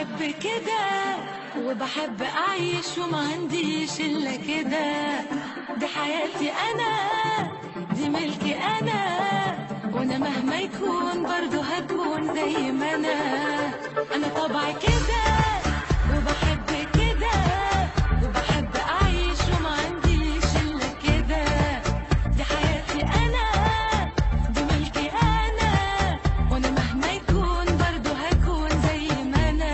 بحب كده وبحب أعيش وما عنديش إلا كده. دي حياتي أنا، دي ملكي أنا، وأنا مهما يكون برضو هكون زي ما أنا طبعي كده وبحب كده وبحب أعيش وما عنديش إلا كده. دي حياتي أنا، دي ملكي أنا، وأنا مهما يكون برضو هكون زي ما أنا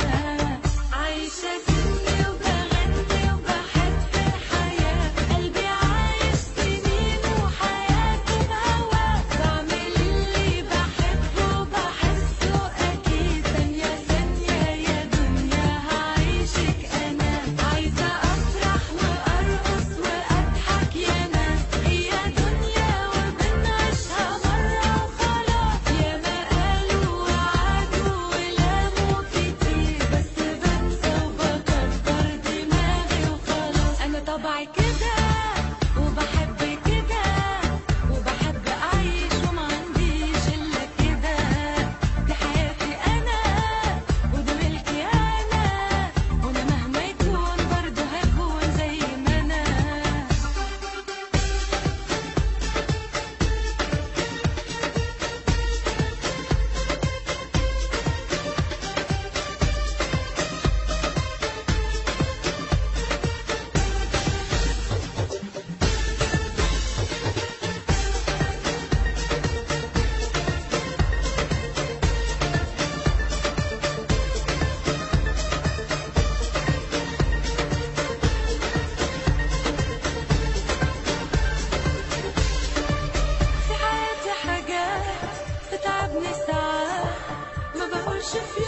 عايشة سني وبغني وبحب الحياة. قلبي عايش سنين وحياته بهواه، بعمل اللي بحبه وبحسه أكيد. ثانية ثانية يا دنيا هعيشك أنا، عايزة أفرح وأرقص وأضحك يا ناس. هي دنيا وبنعيشها مرة وخلاص، ياما قالوا وعدوا ولاموا كتير، بس بنسى وبكبر دماغي وخلاص. أنا طبعي كده وبحب كده وبحب أعيش وما عنديش إلا كده. دي حياتي أنا ودي ملكي أنا، وأنا مهما يكون برضه هكون زي ما أنا. في حياتي حاجات بتعبني ساعات، ما بقولش فيها